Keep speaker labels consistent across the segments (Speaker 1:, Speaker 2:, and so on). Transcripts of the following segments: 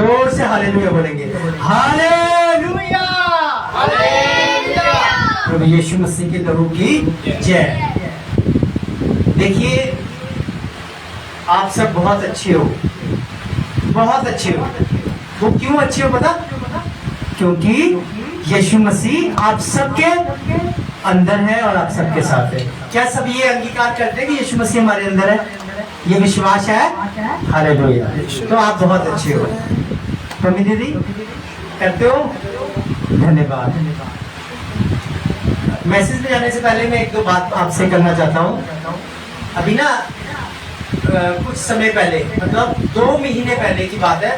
Speaker 1: जोर से हालेलुया बोलेंगे। Hallelujah,
Speaker 2: hallelujah.
Speaker 1: प्रभु यीशु मसीह के लहू की जय। देखिए, आप सब बहुत अच्छे हो, बहुत अच्छे हो। वो क्यों अच्छे हो पता? क्योंकि यीशु मसीह आप सबके अंदर है और आप सबके साथ है। क्या सब ये अंगीकार करते हैं कि यीशु मसीह हमारे अंदर है? ये विश्वास है। हालेलुया। तो आप बहुत अच्छे हो। मम्मी दीदी करते हो? धन्यवाद। मैसेज में जाने से पहले मैं एक दो बात आपसे करना चाहता हूँ। अभी ना कुछ समय पहले, मतलब 2 महीने पहले की बात है,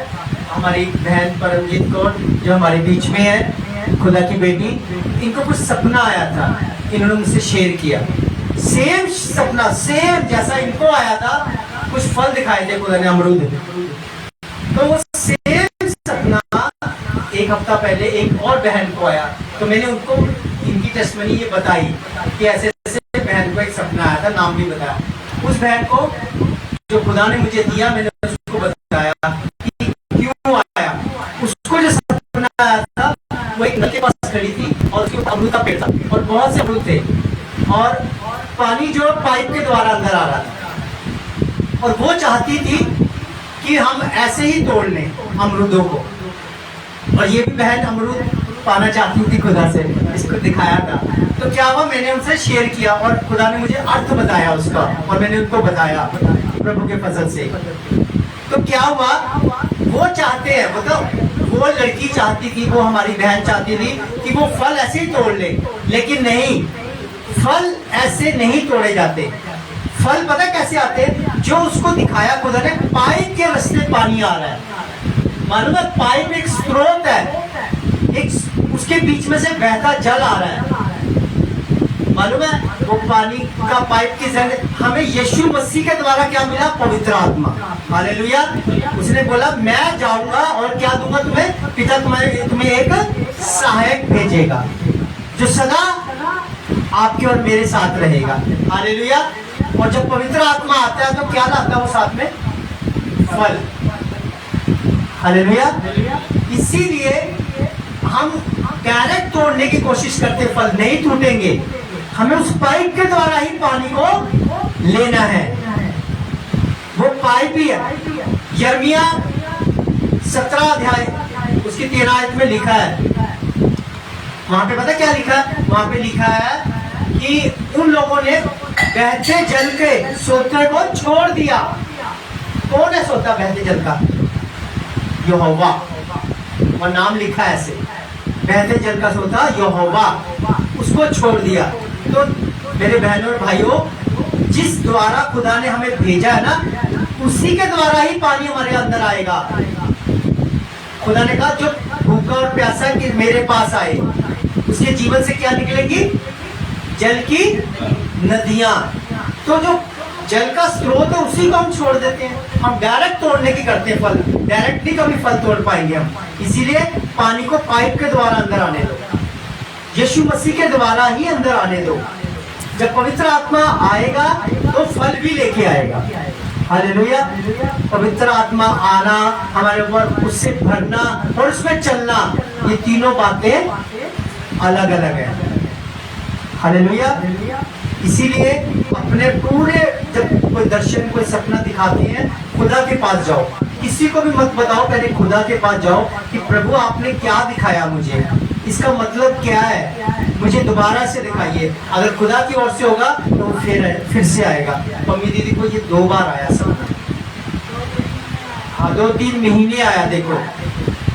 Speaker 1: हमारी बहन परमजीत कौर जो हमारे बीच में है, खुदा की बेटी, इनको कुछ सपना आया था। इन्होंने मुझसे शेयर किया। सेम सपना, सेम जैसा इनको आया था। कुछ फल दिखाए थे खुदा ने, अमरूद। तो वो सेम सपना एक हफ्ता पहले एक और बहन को आया। तो मैंने उनको इनकी टेस्टमनी ये बताई कि ऐसे ऐसे बहन को एक सपना आया था, नाम भी बताया। उस बहन को जो खुदा ने मुझे दिया, मैंने उसको बताया कि क्यों आया। उसको जो सपना आया था, वो एक नल के पास खड़ी थी और उसके अमरूद का पेड़ था और बहुत से अमरूद थे और पानी जो पाइप के द्वारा अंदर आ रहा था। और वो चाहती थी कि हम ऐसे ही तोड़ लें अमरूदों को। और ये भी बहन अमरूद पाना चाहती थी खुदा से, इसको दिखाया था। तो क्या हुआ, मैंने उनसे शेयर किया और खुदा ने मुझे अर्थ बताया उसका, और मैंने उनको बताया प्रभु के फजल से। तो क्या हुआ, वो चाहते हैं, मतलब वो लड़की चाहती थी, वो हमारी बहन चाहती थी कि वो फल ऐसे ही तोड़ ले, लेकिन नहीं, फल ऐसे नहीं तोड़े जाते। फल पता कैसे आते? जो उसको दिखाया खुदा ने, पाइप के रास्ते पानी आ रहा है। मालूम है, पाइप एक स्रोत है, एक उसके बीच में से बहता जल आ रहा है। मालूम है, वो पानी का पाइप की जगह हमें यीशु मसीह के द्वारा क्या मिला? पवित्र आत्मा। हालेलुया। उसने बोला, मैं जाऊंगा और क्या दूंगा तुम्हें? पिता तुम्हें एक सहायक भेजेगा जो सदा आपके और मेरे साथ रहेगा। हालेलुया। और जब पवित्र आत्मा आता है तो क्या लाता है वो साथ में? फल। हालेलुया। इसीलिए हम डायरेक्ट तोड़ने की कोशिश करते, फल नहीं टूटेंगे। हमें उस पाइप के द्वारा ही पानी को लेना है। वो पाइप ही है। यिर्मयाह 17 अध्याय उसकी 13 आयत में लिखा है। वहां पे पता क्या लिखा है? वहां पे लिखा है कि उन लोगों ने बहते जल के सोते को छोड़ दिया। कौन है सोता बहते जल का? यहोवा। वो नाम लिखा है ऐसे, बहते जल का सोता यहोवा, उसको छोड़ दिया। तो मेरे बहनों और भाइयों, जिस द्वारा खुदा ने हमें भेजा है ना, उसी के द्वारा ही पानी हमारे अंदर आएगा। खुदा ने कहा, जो भूखा और प्यासा कि मेरे पास आए, उसके जीवन से क्या निकलेगी? जल की नदियां। तो जो जल का स्रोत है उसी को हम छोड़ देते हैं। हम डायरेक्ट तोड़ने की करते हैं फल, डायरेक्ट नहीं कभी फल तोड़ पाएंगे हम। इसीलिए पानी को पाइप के द्वारा अंदर आने दो, यीशु मसीह के द्वारा ही अंदर आने दो। जब पवित्र आत्मा आएगा तो फल भी लेके आएगा। हालेलुया। पवित्र आत्मा आना, हमारे ऊपर उससे भरना और उसमें चलना, ये तीनों बातें अलग अलग है। हालेलुया। इसीलिए अपने पूरे, जब कोई दर्शन, कोई सपना दिखाते हैं, खुदा के पास जाओ। किसी को भी मत बताओ, पहले खुदा के पास जाओ कि प्रभु आपने क्या दिखाया मुझे, इसका मतलब क्या है, मुझे दोबारा से दिखाइए। अगर खुदा की ओर से होगा तो फिर से आएगा। मम्मी दीदी को ये 2 बार आया सपना। हाँ, 2-3 महीने आया। देखो,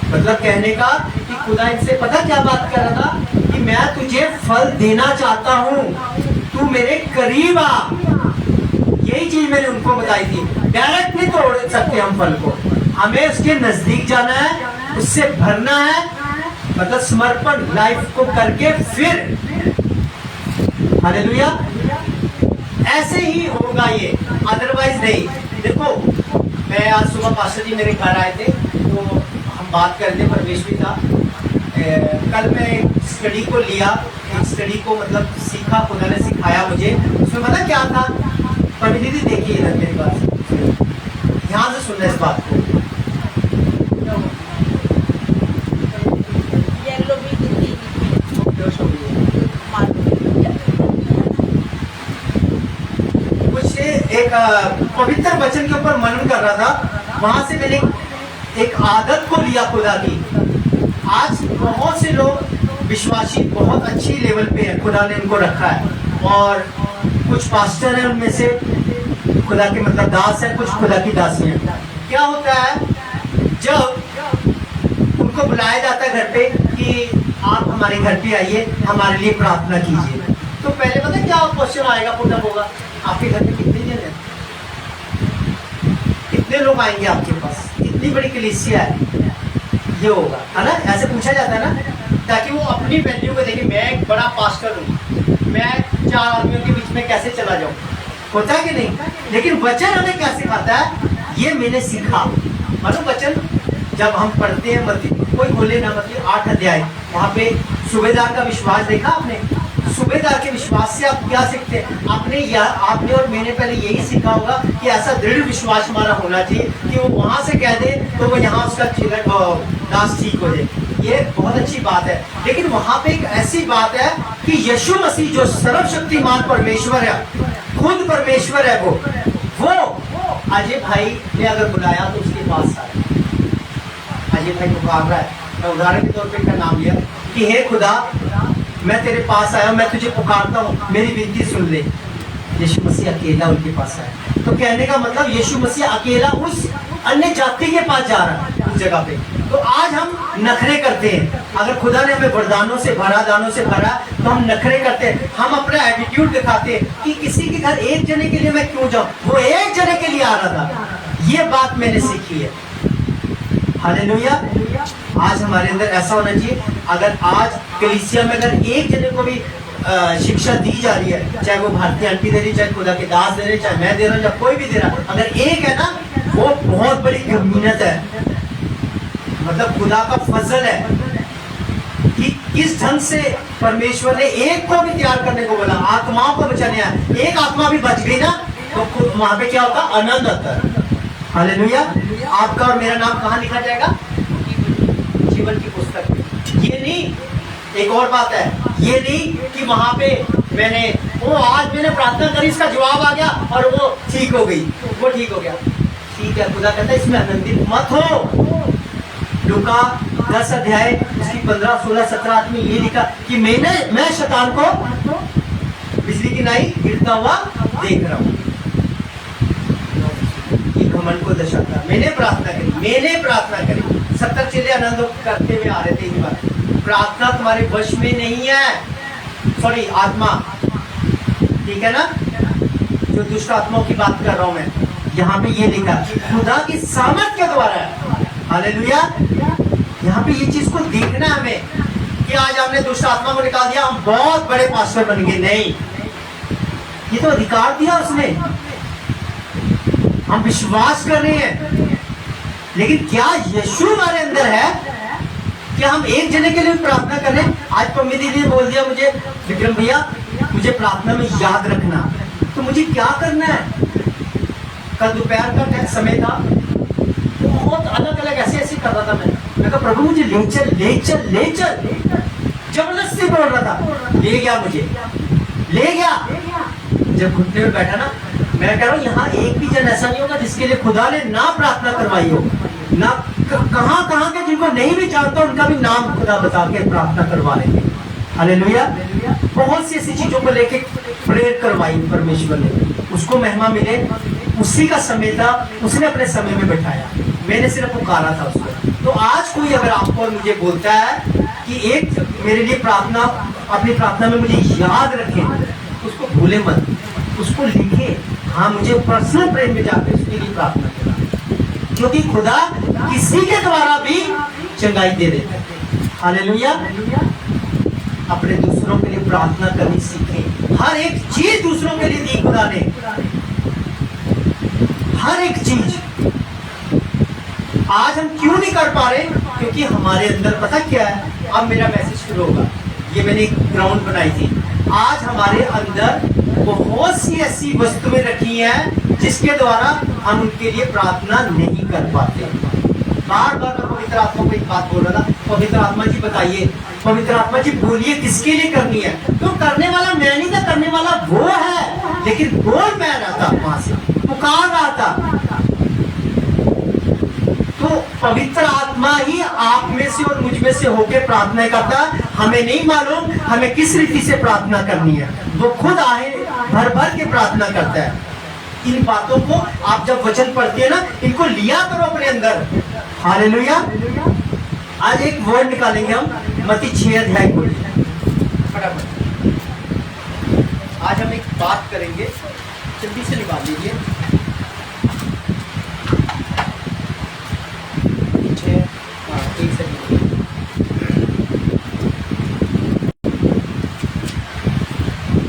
Speaker 1: मतलब कहने का कि खुदा इनसे पता क्या बात कर रहा था कि मैं तुझे फल देना चाहता हूँ, तू मेरे करीब आ। यही चीज मैंने उनको बताई थी। डायरेक्ट नहीं तोड़ सकते हम फल को, हमें उसके नजदीक जाना है, उससे भरना है, मतलब समर्पण लाइफ को करके फिर। हालेलुया। ऐसे ही होगा ये, अदरवाइज नहीं। देखो, मैं आज सुबह पास्टर जी मेरे घर आए थे, तो हम बात करते, परमेश भी था। कल मैं एक स्टडी को लिया, एक स्टडी को मतलब सीखा, खुदा ने सिखाया मुझे। उसमें पता क्या था? पंडित दीदी देखिए इधर मेरे पास, ध्यान से सुनना इस बात को। वचन के ऊपर मनन कर रहा था, वहां से मैंने एक आदत को लिया खुदा की। आज बहुत से लोग विश्वासी बहुत अच्छी लेवल पे है, खुदा ने उनको रखा है, और कुछ पास्टर हैं उनमें से खुदा के मतलब दास है, कुछ खुदा की दासी हैं। क्या होता है, जब उनको बुलाया जाता है घर पे कि आप हमारे घर पे आइए, हमारे लिए प्रार्थना कीजिए, तो पहले पता है क्या क्वेश्चन आएगा, पुटअप होगा, आपके घर पे कितने जन है, कितने लोग आएंगे आपके पास, कितनी बड़ी कलीसिया है, ये होगा, है ना, ऐसे पूछा जाता है ना, ताकि वो अपनी वैल्यू को देखे। मैं एक बड़ा पास्टर हूँ, मैं 4 आदमियों के बीच में कैसे चला जाऊँ, होता है कि नहीं। लेकिन वचन हमें क्या सिखाता है, ये मैंने सीखा। मतलब वचन जब हम पढ़ते हैं, मत्ती कोई बोले ना, मत्ती 8 अध्याय, वहाँ पे सूबेदार का विश्वास देखा आपने। सूबेदार के विश्वास से आप क्या सीखते हैं, आपने और मैंने पहले यही सीखा होगा कि ऐसा दृढ़ विश्वास हमारा होना चाहिए कि वो वहां से कह दे तो वो यहाँ उसका दास ठीक हो जाए। ये बहुत अच्छी बात है, लेकिन वहां पे एक ऐसी बात है कि यीशु मसीह जो सर्वशक्तिमान परमेश्वर है, खुद परमेश्वर है, वो अजय भाई ने अगर बुलाया तो उसके पास आए। अजय भाई पुकार रहा है, मैं उदाहरण के तौर पे इनका नाम लिया कि हे खुदा, मैं तेरे पास आया, मैं तुझे पुकारता हूँ, मेरी विनती सुन ले। यीशु मसीह अकेला उनके पास आया, तो कहने का मतलब यीशु मसीह अकेला उस अन्य जाति के पास जा रहा है, उस जगह पे। तो आज हम नखरे करते हैं, अगर खुदा ने हमें वरदानों से भरा, दानों से भरा, तो हम नखरे करते हैं, हम अपना एटीट्यूड दिखाते हैं कि किसी के घर एक जने के लिए मैं क्यों जाऊं, वो एक जने के लिए आ रहा था। ये बात मैंने सीखी है। हालेलुया। आज हमारे अंदर ऐसा होना चाहिए, अगर आज कलीसिया में अगर एक जने को भी शिक्षा दी जा रही है, चाहे वो भारतीय आंटी दे रही, चाहे खुदा के दास दे रहे, चाहे मैं दे रहा हूँ, चाहे कोई भी दे रहा, अगर एक है ना, वो बहुत बड़ी गमीनत है। मतलब खुदा का फजल है कि किस ढंग से परमेश्वर ने एक को भी तैयार करने को बोला, आत्माओं को बचाने आया। एक आत्मा भी बच गई ना, तो खुद वहां पे क्या होता, आनंद आता है। हालेलुया। आपका और मेरा नाम कहाँ लिखा जाएगा, जीवन की पुस्तक में। ये नहीं, एक और बात है, ये नहीं कि वहां पे आज मैंने प्रार्थना करी, इसका जवाब आ गया और वो ठीक हो गई, वो ठीक हो गया। ठीक है, खुदा कहता है इसमें आनंदित मत हो। लूका 10 अध्याय उसकी 15, 16, 17 में ये लिखा कि मैं शैतान को बिजली की नाई गिरता हुआ देख रहा हूँ। घमंड को दर्शाता, मैंने प्रार्थना करी। 70 चेले आनंद करते हुए आ रहे थे। इस बार प्रार्थना तुम्हारे वश में नहीं है, सॉरी आत्मा, ठीक है ना, जो दुष्ट आत्माओं की बात कर रहा हूं मैं। यहाँ पे ये लिखा खुदा की सामर्थ के द्वारा है। हालेलुया। यहाँ पे ये चीज को देखना हमें कि आज हमने दुष्ट आत्मा को निकाल दिया, हम बहुत बड़े पास्टर बन गए। नहीं, ये तो अधिकार दिया उसने, हम विश्वास कर रहे हैं, लेकिन क्या यीशु हमारे अंदर है? क्या हम एक जने के लिए प्रार्थना कर रहे हैं? आज पम्मी दीदी ने बोल दिया मुझे, विक्रम भैया मुझे प्रार्थना में याद रखना, तो मुझे क्या करना है? कल दोपहर का समय था, बहुत अलग अलग ऐसे कर रहा था। मैं कहा प्रभु मुझे ले चल ले चल ले चल, जबरदस्ती बोल रहा था, ले गया मुझे, ले गया। जब घुटने में बैठा ना, मैं कह रहा हूँ यहाँ एक भी जन ऐसा नहीं होगा जिसके लिए खुदा ने ना प्रार्थना करवाई हो, ना कहाँ के जिनको नहीं भी जानता उनका भी नाम खुदा बता के प्रार्थना करवा लेंगे। हालेलुया। बहुत सी ऐसी चीजों को लेके प्रेयर करवाई परमेश्वर ने, उसको महिमा मिले। उसी का समय था, उसने अपने समय में बैठाया, मैंने सिर्फ पुकारा था उसको। तो आज कोई अगर आपको और मुझे बोलता है कि एक मेरे लिए प्रार्थना, अपनी प्रार्थना में मुझे याद रखें, उसको भूले मत, उसको लिखे। हाँ, मुझे पर्सनल प्रेम में जाकर उसके लिए प्रार्थना करना, क्योंकि खुदा किसी के द्वारा भी चंगाई दे देता है। हालेलुया। अपने दूसरों के लिए प्रार्थना करनी सीखें। हर एक चीज दूसरों के लिए दी खुदा ने, हर एक चीज। आज हम क्यों नहीं कर पा रहे? क्योंकि हमारे अंदर पता क्या है, अब मेरा मैसेज शुरू होगा। ये मैंने एक ग्राउंड बनाई थी। आज हमारे अंदर बहुत सी ऐसी वस्तुएं रखी हैं जिसके द्वारा हम उनके लिए प्रार्थना नहीं कर पाते। बार बार मैं पवित्र आत्मा को एक बात बोल रहा था, पवित्र आत्मा जी बताइए, पवित्र आत्मा जी बोलिए किसके लिए करनी है? तो करने वाला मैं नहीं था, करने वाला वो है, लेकिन बोल मैं रहा था, वहां से पुकार रहा था। पवित्र आत्मा ही आप में से और मुझ में से होकर प्रार्थना करता। हमें नहीं मालूम हमें किस रीति से प्रार्थना करनी है, वो खुद आए भर भर के प्रार्थना करता है। इन बातों को आप जब वचन पढ़ते हैं ना, इनको लिया करो अपने अंदर। हालेलुया। आज एक वर्ड निकालेंगे हम, मत्ती 6 अध्याय को फटाफट। आज हम एक बात करेंगे, जल्दी से निकाल लीजिए।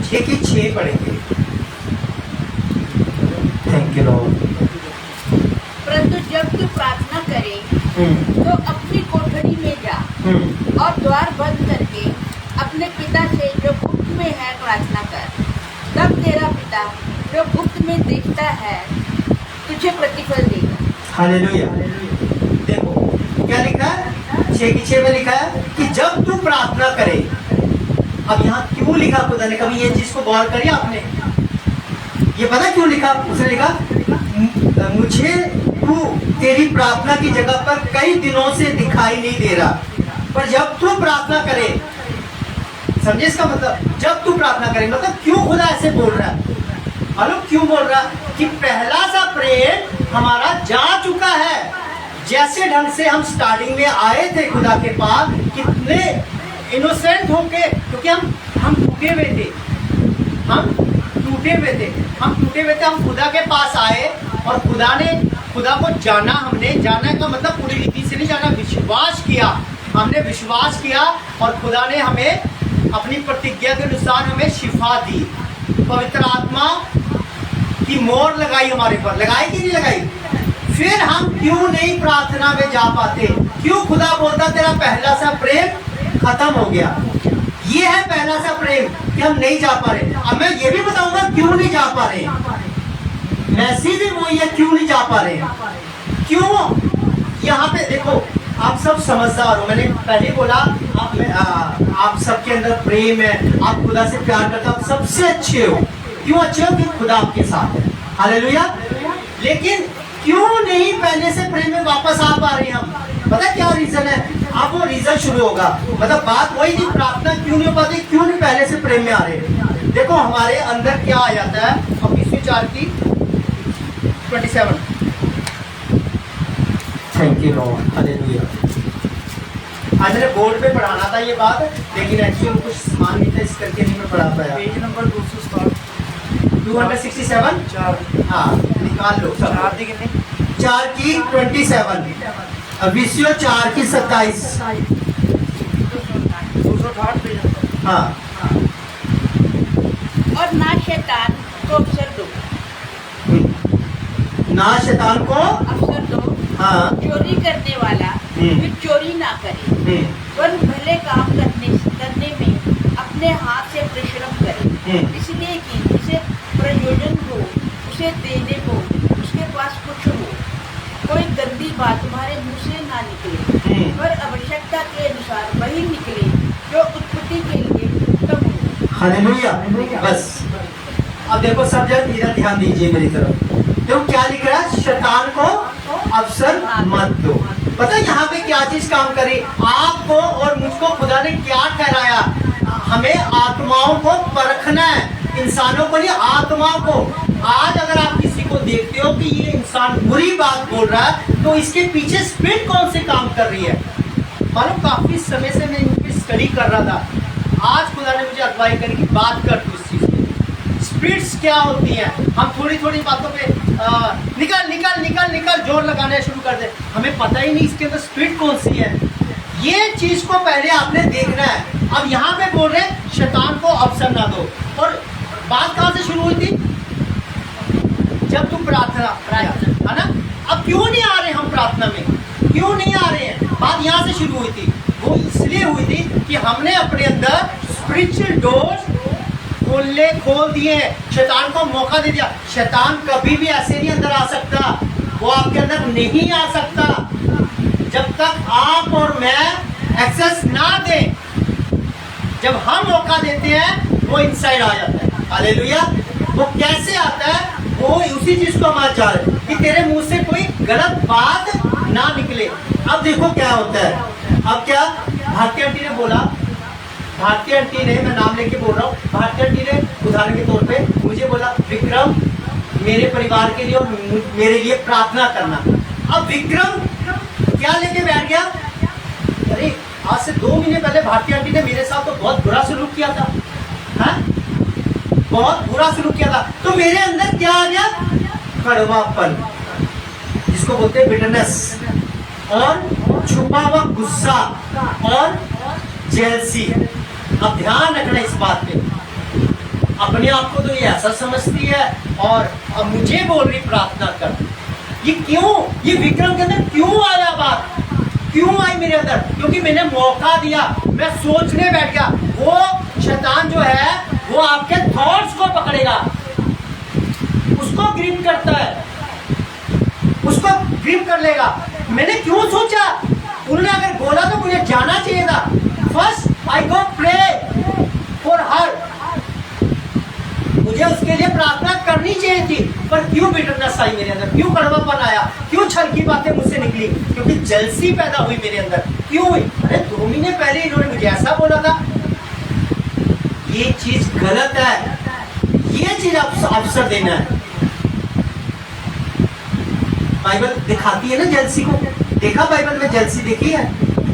Speaker 1: 6 की 6 पढ़ेंगे। Thank you Lord.
Speaker 2: परंतु जब तू प्रार्थना करे तो अपनी कोठरी में जा और द्वार बंद करके अपने पिता से जो गुप्त में है प्रार्थना कर। तब तेरा पिता जो गुप्त में देखता है तुझे प्रतिफल देगा।
Speaker 1: हालेलुया। देखो क्या लिखा है, 6 की 6 में लिखा है कि जब तू प्रार्थना करे। अब यहाँ क्यों लिखा खुदा ने, कभी ये चीज को गौर करिए आपने, ये पता क्यों लिखा? उसने लिखा मुझे तू तेरी प्रार्थना की जगह पर कई दिनों से दिखाई नहीं दे रहा, पर जब तू प्रार्थना करे, समझे इसका मतलब, जब तू प्रार्थना करे मतलब क्यों खुदा ऐसे बोल रहा है? मालूम क्यों बोल रहा है? कि पहला सा प्रेम हमारा जा चुका है। जैसे ढंग से हम स्टार्टिंग में आए थे खुदा के पास, कितने इनोसेंट होके, क्योंकि हम टूटे हुए थे, हम टूटे हुए थे, हम खुदा के पास आए और खुदा को जाना। हमने जाना का मतलब पूरी रीति से नहीं जाना, विश्वास किया। हमने विश्वास किया और खुदा ने हमें अपनी प्रतिज्ञा के अनुसार हमें शिफा दी। पवित्र आत्मा की मोहर लगाई हमारे पर, लगाई कि नहीं लगाई? फिर हम क्यों नहीं प्रार्थना में जा पाते? क्यों खुदा बोलता तेरा पहला सा प्रेम खत्म हो गया? ये है पहला सा प्रेम कि हम नहीं जा पा रहे। अब मैं ये भी बताऊंगा क्यों नहीं जा पा रहे। मैसेज भी वही है, क्यों नहीं जा पा रहे। क्यों? यहाँ पे देखो, आप सब समझदार हो। मैंने पहले बोला आप सबके अंदर प्रेम है, आप खुदा से प्यार करते हो, आप सबसे अच्छे हो। क्यों अच्छे हो? कि खुदा आपके साथ है। हालेलुया। लेकिन क्यों नहीं पहले से प्रेम में वापस आ पा रहे हम? पता क्या रीजन है? अब वो रीजन शुरू होगा। मतलब बात वही थी, प्रार्थना क्यों नहीं हो पाती, क्यों नहीं पहले से प्रेम में आ रहे। देखो हमारे अंदर क्या आ जाता है। अब इसी 4 की 27। Thank you Lord. हालेलुया। आज मैंने बोर्ड पे पढ़ाना था ये बात, लेकिन एक्चुअली कुछ सामान नहीं था, इस करके नहीं मैं पढ़ा पाया।
Speaker 3: Page number
Speaker 1: 267।
Speaker 3: 4
Speaker 1: हाँ निकाल लो सब।
Speaker 3: 4 दी कितनी?
Speaker 1: 4 की 27। विषय 4 की 27।
Speaker 3: 268 पेज नंबर।
Speaker 1: हाँ।
Speaker 2: और ना शैतान को अवसर दो,
Speaker 1: ना शैतान को
Speaker 2: अवसर दो।
Speaker 1: हाँ।
Speaker 2: चोरी करने वाला फिर चोरी ना करे, वन भले काम करने में अपने हाथ से परिश्रम करे, इसलिए कि जिसे प्रयोजन हो उसे देने को उसके पास कुछ हो। कोई गंदी बात तुम्हारे मुंह से ना निकले, पर आवश्यकता के अनुसार वही निकले जो उत्पत्ति के लिए उत्तम हो।
Speaker 1: हालेलुया। बस अब देखो सब जन इधर ध्यान दीजिए मेरी तरफ। तो क्या लिख रहा है? शैतान को अवसर मत दो। पता है यहाँ पे क्या चीज काम करे? आपको और मुझको खुदा ने क्या ठहराया? हमें आत्माओं को परखना है, इंसानों को नहीं, आत्माओं को। आज अगर आप किसी को देखते हो कि ये इंसान बुरी बात बोल रहा है, तो इसके पीछे स्पिरिट कौन से काम कर रही है? मालूम काफी समय से मैं इनकी स्टडी कर रहा था। आज खुदा ने मुझे अगुवाई करी कि बात कर तू इस चीज की। स्पिरिट्स क्या होती हैं? हम थोड़ी थोड़ी बातों पे निकल निकल निकल निकल जोर लगाने शुरू कर दे, हमें पता ही नहीं इसके अंदर स्पिरिट कौन सी है। ये चीज को पहले आपने देखना है। अब यहाँ पे बोल रहे हैं शैतान को अवसर ना दो। और बात कहाँ से शुरू हुई थी? जब तुम प्रार्थना है ना। अब क्यों नहीं आ रहे हम प्रार्थना में? क्यों नहीं आ रहे हैं? बात यहाँ से शुरू हुई थी। वो इसलिए हुई थी कि हमने अपने अंदर स्पिरिचुअल डोर्स खोल दिए, शैतान को मौका दे दिया। शैतान कभी भी ऐसे नहीं अंदर आ सकता, वो आपके अंदर नहीं आ सकता जब तक आप और मैं एक्सेस ना दें। जब हम मौका देते हैं वो इनसाइड आ जाता है। हालेलुया। वो कैसे आता है? वो उसी चीज को हमारे चाह रहे कि तेरे मुंह से कोई गलत बात ना निकले। अब देखो क्या होता है। अब क्या भारती आंटी ने बोला, भारती आंटी ने, मैं नाम लेके बोल रहा हूँ, भारती आंटी ने उदाहरण के तौर पे मुझे बोला विक्रम मेरे परिवार के लिए और मेरे लिए प्रार्थना करना। अब विक्रम क्या लेके बैठ गया, अरे आज से 2 महीने पहले भारती आंटी ने मेरे साथ तो बहुत बुरा सलूक किया था, हा? बहुत बुरा सलूक किया था, तो मेरे अंदर क्या आ गया, कड़वापन, जिसको बोलते हैं बिटरनेस, और छुपा हुआ गुस्सा और जेलसी। अब ध्यान रखना इस बात पे, अपने आप को तो ये ऐसा समझती है और अब मुझे बोल रही प्रार्थना कर। ये क्यों, ये विक्रम के अंदर क्यों आया बात, क्यों आई मेरे अंदर, क्योंकि मैंने मौका दिया, मैं सोचने बैठ गया। वो शैतान जो है वो आपके थॉट्स को पकड़ेगा, उसको ग्रिप करता है, उसको ग्रिप कर लेगा। मैंने क्यों सोचा, उन्होंने अगर बोला तो मुझे जाना चाहिए था। First I go pray for her, मुझे उसके लिए प्रार्थना करनी चाहिए थी, पर क्यों बिटरनेस आई मेरे अंदर, क्यों कड़वापन आया, क्यों छल की बातें मुझसे निकली, क्योंकि जलसी पैदा हुई मेरे अंदर। क्यों हुई, अरे 2 महीने पहले इन्होंने मुझे ऐसा बोला था। ये चीज गलत है, ये चीज अवसर देना है। बाइबल दिखाती है ना जलसी को, देखा बाइबल में जलसी देखी है,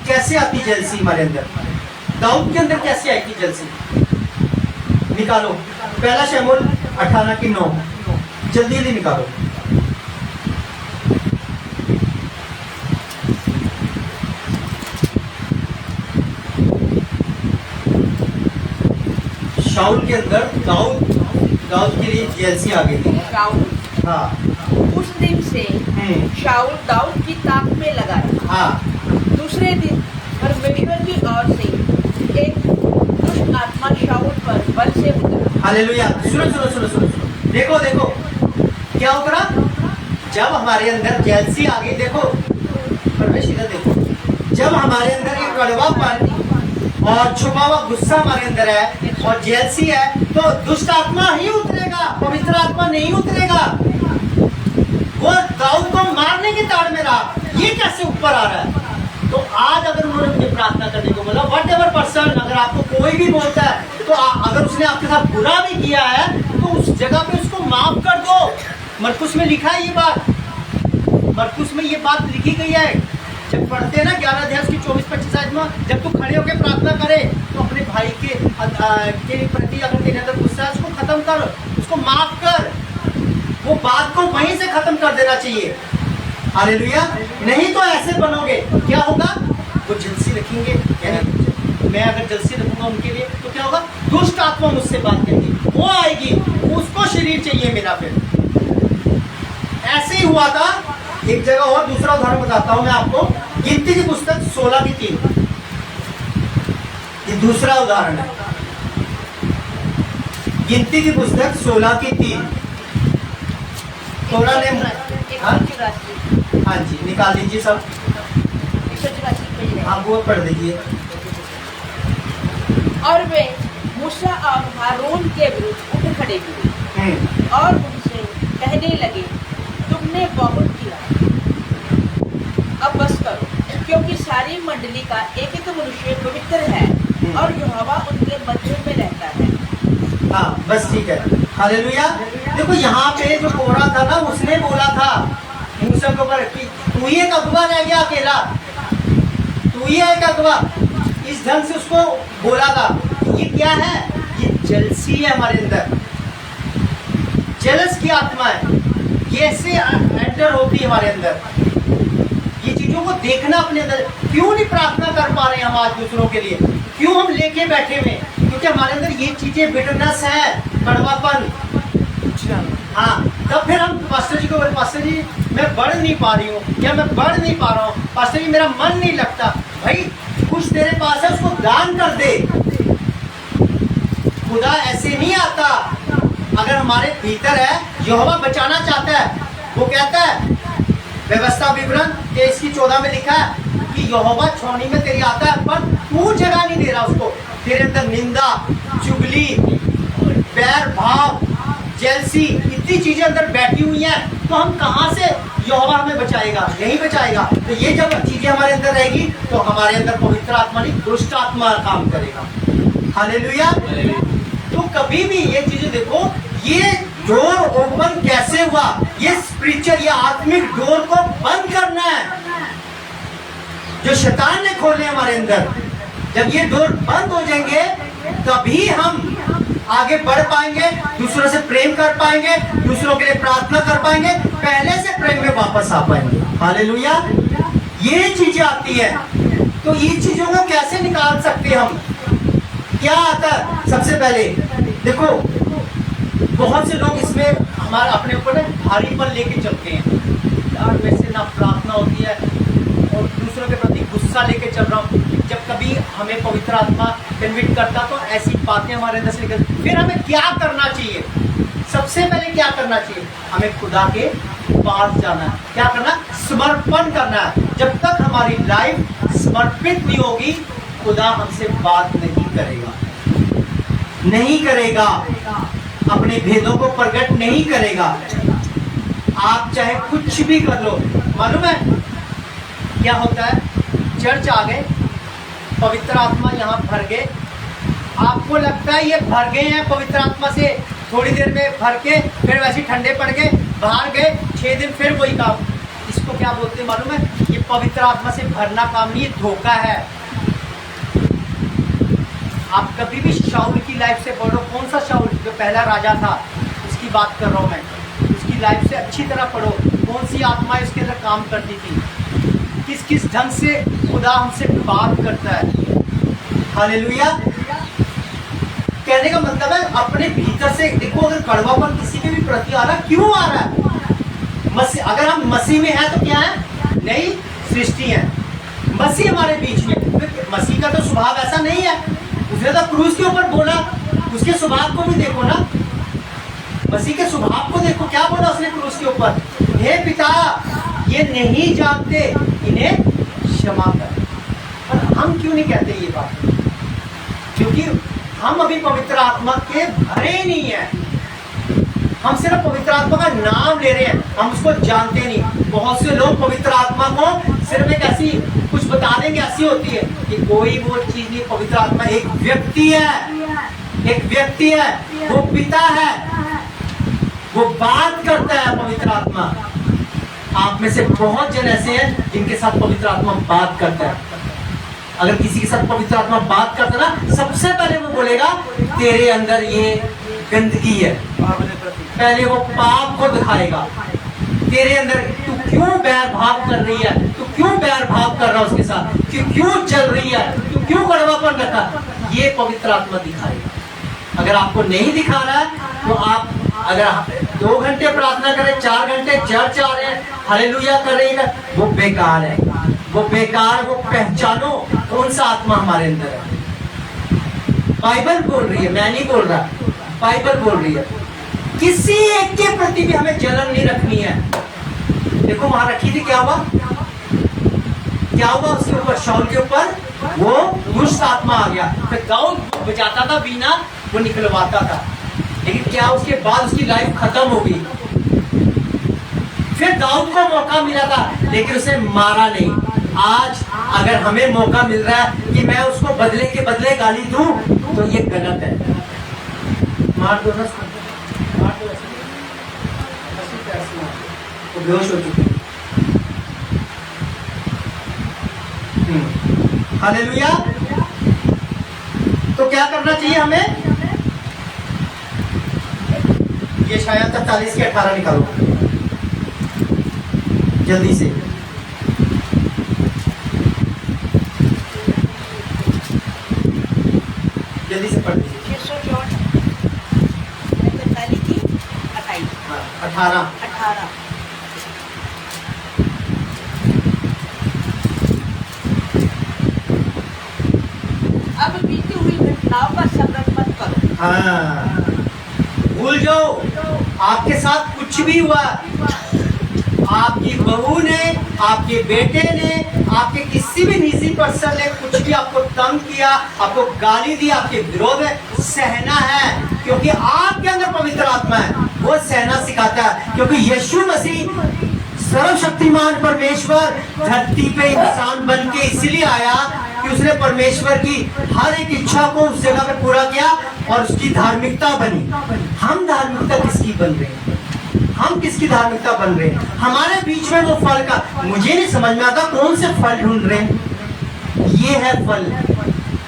Speaker 1: कैसे आती जलसी हमारे अंदर। दाऊद के अंदर कैसे आई थी जलसी, निकालो पहला शमूएल 18:9, जल्दी जल्दी निकालो। शाऊल के अंदर दाऊद के लिए जेलसी आ गई थी।
Speaker 2: शाऊल,
Speaker 1: हाँ,
Speaker 2: उस दिन से शाऊल दाऊद की ताक में लगा रहा।
Speaker 1: हाँ,
Speaker 2: दूसरे दिन परमेश्वर की ओर से एक दुष्ट आत्मा शाऊल पर बल से उतरा।
Speaker 1: हालेलुया। सुनो सुनो सुनो सुनो सुनो, देखो देखो क्या उतरा, जब हमारे अंदर जेलसी आ गई, देखो परमेश्वर, देखो जब हमारे अंदर ये कड़वापन और छुपा हुआ गुस्सा हमारे अंदर है और जेलसी है, तो दुष्ट आत्मा ही उतरेगा, पवित्र आत्मा नहीं उतरेगा। वो दाऊद को मारने की ताड़ में रहा, ये कैसे ऊपर आ रहा है। तो आज अगर उन्होंने मुझे प्रार्थना करने को बोला, वट एवर पर्सन, अगर आपको कोई भी बोलता है, तो अगर उसने आपके साथ बुरा भी किया है, तो उस जगह पे उसको माफ कर दो। मरकुस में लिखा है ये बात, मरकुस में ये बात लिखी गई है। जब पढ़ते हैं ना 11 अध्याय की 24-25 आयत में, जब तू खड़े होकर प्रार्थना करे तो अपने भाई के प्रति अगर तेरे अंदर गुस्सा है, उसको खत्म कर, उसको माफ कर, वो बात को वहीं से खत्म कर देना चाहिए। हालेलुया। नहीं तो ऐसे बनोगे, क्या होगा, वो जलसी रखेंगे, यानी मैं अगर जलसी रखूंगा उनके लिए तो क्या होगा, दुष्ट आत्मा मुझसे बात करेगी, वो आएगी, उसको शरीर चाहिए मेरा। फिर ऐसे ही हुआ था एक जगह। और दूसरा उदाहरण बताता हूं मैं आपको, गिनती की पुस्तक 16:3, ये दूसरा उदाहरण है। गिनती की पुस्तक 16:3, थोड़ा ने, हाँ जी निकाल लीजिए सब, हाँ वो पढ़ दीजिए।
Speaker 2: और वे मूसा और हारून के विरुद्ध उठ खड़े हुए और उनसे कहने लगे, तुमने बहुत किया, अब बस करो, क्योंकि सारी मंडली का एक एक मनुष्य पवित्र है और यहोवा उनके मध्य में रहता है।
Speaker 1: हाँ बस ठीक है। हालेलुया। देखो यहाँ पे जो कोरा था ना, उसने बोला था मूसा के ऊपर कि तू ही एक अगुवा रह गया अकेला, तू ही एक अगुवा, इस ढंग से उसको बोला था। ये क्या है, ये जलसी है हमारे अंदर, जेलस की आत्मा है, ये ऐसे एंटर होती है हमारे अंदर। ये चीजों को देखना अपने अंदर। क्यों नहीं प्रार्थना कर पा रहे हम आज दूसरों के लिए, क्यों हम लेके बैठे हुए, क्योंकि हमारे अंदर ये चीजें बिटरनेस है, कड़वापन। हाँ, तब फिर हम पास्टर जी को बोले, पास्टर जी मैं बढ़ नहीं पा रही हूँ, या मैं बढ़ नहीं पा रहा हूँ, पास्टर जी मेरा मन नहीं लगता। भाई कुछ तेरे पास है, उसको दान कर दे। खुदा ऐसे नहीं आता। अगर हमारे भीतर है, यहोवा बचाना चाहता है, वो कहता है व्यवस्था विवरण 23:14 में लिखा है कि यहोवा छावनी में तेरी आता है, पर तू जगह नहीं दे रहा उसको। तेरे अंदर निंदा, चुगली, बैर भाव, जेलसी, इतनी चीजें अंदर बैठी हुई हैं, तो हम कहां से यहोवा हमें बचाएगा, नहीं बचाएगा। तो ये जब चीजें हमारे अंदर रहेगी तो हमारे अंदर पवित्र आत्मा नहीं, दुष्ट आत्मा काम करेगा। हालेलुया। तो कभी भी ये चीजें देखो, ये डोर ओपन कैसे हुआ, ये स्पिरिचुअल, ये आत्मिक डोर को बंद करना है जो शैतान ने खोले हमारे अंदर। जब ये डोर बंद हो जाएंगे तभी हम आगे बढ़ पाएंगे, दूसरों से प्रेम कर पाएंगे, दूसरों के लिए प्रार्थना कर पाएंगे, पहले से प्रेम में वापस आ पाएंगे। हालेलुया। ये चीजें आती है। तो ये चीजों को कैसे निकाल सकते हैं हम? क्या आता है? सबसे पहले देखो, बहुत से लोग इसमें हमारे अपने ऊपर भारीपन लेके चलते हैं। यार मेरे से ना प्रार्थना होती है और दूसरों के प्रति गुस्सा लेके चल रहा हूँ। जब कभी हमें पवित्र आत्मा कन्विक्ट करता तो ऐसी बातें हमारे अंदर से निकलती। फिर हमें क्या करना चाहिए? सबसे पहले क्या करना चाहिए? हमें खुदा के पास जाना है। क्या करना? समर्पण करना है। जब तक हमारी लाइफ समर्पित नहीं होगी, खुदा हमसे बात नहीं करेगा, नहीं करेगा, अपने भेदों को प्रकट नहीं करेगा। आप चाहे कुछ भी कर लो। मालूम है क्या होता है? चर्च आ गए, पवित्र आत्मा यहाँ भर गए, आपको लगता है ये भर गए हैं पवित्र आत्मा से, थोड़ी देर में भर के फिर वैसे ठंडे पड़ गए, बाहर गए, 6 दिन फिर वही काम। इसको क्या बोलते हैं मालूम है? ये पवित्र आत्मा से भरना काम नहीं, ये धोखा है। आप कभी भी शाऊल की लाइफ से पढ़ो। कौन सा शाऊल? जो पहला राजा था, उसकी बात कर रहा हूँ मैं। उसकी लाइफ से अच्छी तरह पढ़ो, कौन सी आत्मा इसके अंदर काम करती थी, किस किस ढंग से खुदा हमसे बात करता है। हालेलुया। कहने का मतलब है अपने भीतर से देखो, अगर कड़वापन किसी के भी प्रति आ रहा, क्यों आ रहा है? मसीह, अगर हम मसीह में हैं तो क्या है? नई सृष्टि है। मसीह हमारे बीच में, मसीह का तो स्वभाव ऐसा नहीं है। उसने तो क्रूस के ऊपर बोला, उसके स्वभाव को भी देखो ना, मसीह के स्वभाव को देखो। क्या बोला उसने क्रूस के ऊपर? हे पिता, ये नहीं जानते, इन्हें क्षमा कर। पर हम क्यों नहीं कहते ये बात? क्योंकि हम अभी पवित्र आत्मा के भरे नहीं है। हम सिर्फ पवित्र आत्मा का नाम ले रहे हैं, हम उसको जानते नहीं। बहुत से लोग पवित्र आत्मा को सिर्फ एक ऐसी कुछ बता देंगे, ऐसी होती है कि कोई वो चीज नहीं। पवित्र आत्मा एक व्यक्ति है, एक व्यक्ति है, वो पिता है, वो बात करता है। पवित्र आत्मा, आप में से बहुत जन ऐसे हैं जिनके साथ पवित्र आत्मा बात करता है। अगर किसी के साथ पवित्र आत्मा बात करता ना, सबसे पहले वो बोलेगा तेरे अंदर ये गंदगी है। पहले वो पाप को दिखाएगा। तेरे अंदर तू क्यों बैर भाव कर रही है, तू क्यों बैर भाव कर रहा है उसके साथ, क्यों चल रही है, तू क्यों कड़वापन रखा, ये पवित्र आत्मा दिखाएगा। अगर आपको नहीं दिखा रहा है तो आप अगर 2 घंटे प्रार्थना करें, 4 घंटे चर्च आ रहे हैं, हालेलुया कर रही है, वो बेकार है, वो बेकार। वो पहचानो कौन सा आत्मा हमारे अंदर है। बाइबल बोल रही है, मैं नहीं बोल रहा, बाइबल बोल रही है। किसी एक के प्रति भी हमें जलन नहीं रखनी है। देखो वहां रखी थी, क्या हुआ? क्या हुआ उसके ऊपर? शाऊल के ऊपर वो दुष्ट आत्मा आ गया। फिर दाऊद बजाता था बीना, वो निकलवाता था, लेकिन क्या उसके बाद उसकी लाइफ खत्म हो गई। फिर दाऊद को मौका मिला था, लेकिन उसे मारा नहीं। आज अगर हमें मौका मिल रहा है कि मैं उसको बदले के बदले गाली दूं, तो ये गलत है। मार दो ना, मार दो, वो बेहोश हो चुकी। हालेलुया। तो क्या करना चाहिए हमें? ये शायद 43 के 18 निकालो जल्दी से। जल्दी से पढ़ लीजिए। 18।
Speaker 2: अब बीती हुई घटनाओं का स्मरण मत करो।
Speaker 1: हाँ, भूल जाओ आपके साथ कुछ भी हुआ, आपकी बहू ने, आपके बेटे ने, आपके किसी भी निजी पर्सन ने कुछ भी आपको तंग किया, आपको गाली दी, आपके विरोध में, सहना है, क्योंकि आपके अंदर पवित्र आत्मा है। वो सहना सिखाता है, क्योंकि यीशु मसीह सर्वशक्तिमान परमेश्वर धरती पे इंसान बन के इसलिए आया कि उसने परमेश्वर की हर एक इच्छा को उस जगह पे पूरा किया और उसकी धार्मिकता बनी। हम धार्मिकता किसकी बन रहे हैं? हम किसकी धार्मिकता बन रहे हैं? हमारे बीच में वो फल का मुझे नहीं समझ में आता कौन से फल ढूंढ रहे हैं। ये है फल,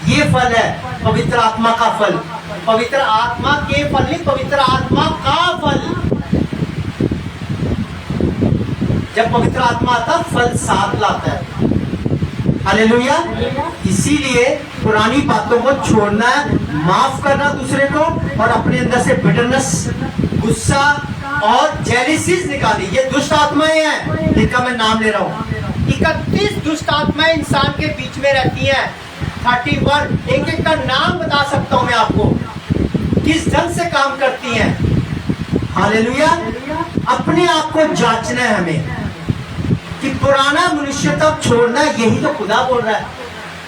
Speaker 1: ये फल है पवित्र आत्मा का फल। पवित्र आत्मा के फल नहीं, पवित्र आत्मा का फल। जब पवित्र आत्मा आता फल साथ लाता है। हालेलुया। इसीलिए पुरानी बातों को छोड़ना है, माफ करना दूसरे को, और अपने अंदर से बिटरनेस, गुस्सा और जेलिसीज निकाली। ये दुष्ट आत्माएं हैं जिनका मैं नाम ले रहा हूं। 31 दुष्ट आत्माएं इंसान के बीच में रहती हैं। 31 एक एक का नाम बता सकता हूं मैं आपको, किस ढंग से काम करती हैं। हालेलुया। अपने आप को जांचना है हमें कि पुराना मनुष्य तब छोड़ना है। यही तो खुदा बोल रहा है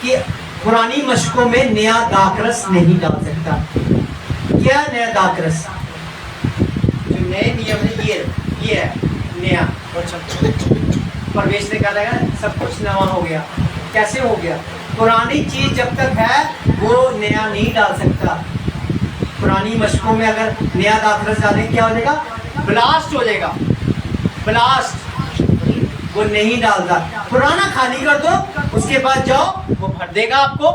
Speaker 1: कि पुरानी मशकों में नया दाखरस नहीं डाल सकता। क्या नया दाखरस? जो नए नियम है ये है नया। परमेश्वर ने कहा सब कुछ नया हो गया। कैसे हो गया? पुरानी चीज जब तक है वो नया नहीं डाल सकता। पुरानी मशकों में अगर नया दाखरस डालें क्या हो जाएगा? ब्लास्ट हो जाएगा, ब्लास्ट। वो नहीं डालता। पुराना खाली कर दो, उसके बाद जाओ, वो भर देगा आपको।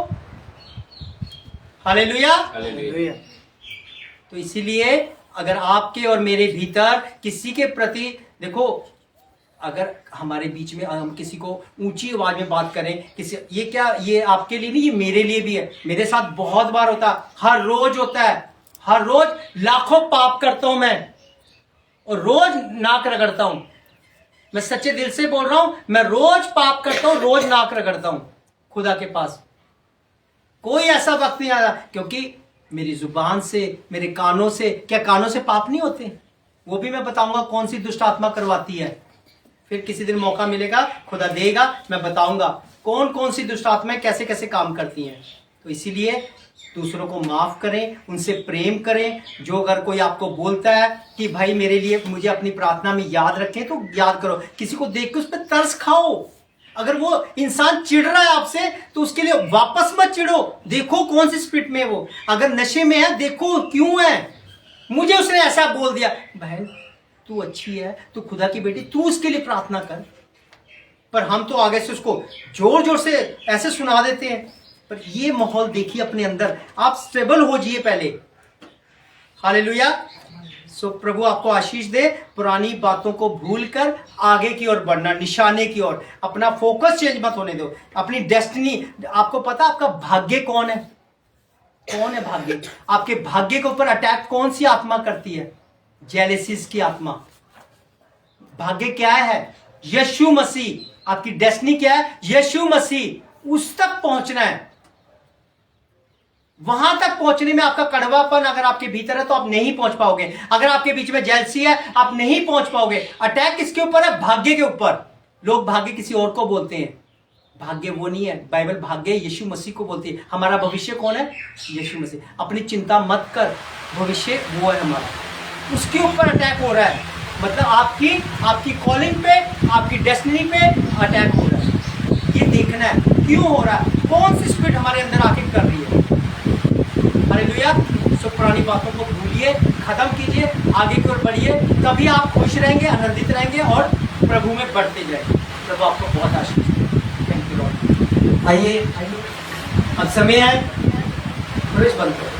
Speaker 1: हालेलुया। तो इसीलिए अगर आपके और मेरे भीतर किसी के प्रति, देखो, अगर हमारे बीच में हम किसी को ऊंची आवाज में बात करें, किसी, ये क्या, ये आपके लिए नहीं, ये मेरे लिए भी है। मेरे साथ बहुत बार होता है, हर रोज होता है। हर रोज लाखों पाप करता हूं मैं, और रोज नाक रगड़ता हूं। मैं सच्चे दिल से बोल रहा हूं, मैं रोज पाप करता हूं, रोज नाक रगड़ता हूं खुदा के पास। कोई ऐसा वक्त नहीं आता, क्योंकि मेरी जुबान से, मेरे कानों से, क्या कानों से पाप नहीं होते? वो भी मैं बताऊंगा कौन सी दुष्ट आत्मा करवाती है। फिर किसी दिन मौका मिलेगा, खुदा देगा, मैं बताऊंगा कौन कौन सी दुष्ट आत्माएं कैसे कैसे काम करती हैं। तो इसीलिए दूसरों को माफ करें, उनसे प्रेम करें। जो अगर कोई आपको बोलता है कि भाई मेरे लिए, मुझे अपनी प्रार्थना में याद रखें, तो याद करो। किसी को देख के उस पर तरस खाओ। अगर वो इंसान चिढ़ रहा है आपसे, तो उसके लिए वापस मत चिढ़ो, देखो कौन सी स्पिरिट में वो। अगर नशे में है, देखो क्यों है। मुझे उसने ऐसा बोल दिया, बहन तू अच्छी है, तू खुदा की बेटी, तू उसके लिए प्रार्थना कर। पर हम तो आगे से उसको जोर जोर से ऐसे सुना देते हैं। पर ये माहौल देखिए अपने अंदर, आप स्टेबल हो जाइए पहले। हालेलुया। सो प्रभु आपको आशीष दे। पुरानी बातों को भूलकर आगे की ओर बढ़ना, निशाने की ओर। अपना फोकस चेंज मत होने दो, अपनी डेस्टिनी। आपको पता आपका भाग्य कौन है? कौन है भाग्य? आपके भाग्य के ऊपर अटैक कौन सी आत्मा करती है? जेलेसिस की आत्मा। भाग्य क्या है? यीशु मसीह। आपकी डेस्टिनी क्या है? यीशु मसीह। उस तक पहुंचना है। वहां तक पहुंचने में आपका कड़वापन अगर आपके भीतर है तो आप नहीं पहुंच पाओगे। अगर आपके बीच में जेलसी है, आप नहीं पहुंच पाओगे। अटैक किसके ऊपर है? भाग्य के ऊपर। लोग भाग्य किसी और को बोलते हैं, भाग्य वो नहीं है। बाइबल भाग्य यीशु मसीह को बोलती है। हमारा भविष्य कौन है? यीशु मसीह। अपनी चिंता मत कर, भविष्य वो है हमारा। उसके ऊपर अटैक हो रहा है। मतलब आपकी कॉलिंग पे, आपकी डेस्टिनी पे अटैक हो रहा है। ये देखना है क्यों हो रहा है, कौन सी स्पिरिट हमारे अंदर आके कर रही है। हालेलुया। सो पुरानी बातों को भूलिए, खत्म कीजिए, आगे की ओर बढ़िए। तभी आप खुश रहेंगे, आनंदित रहेंगे और प्रभु में बढ़ते जाएंगे। प्रभु आपको बहुत आशीष दे। Thank you Lord. आइए, अब समय है, प्रवेश बंद करो।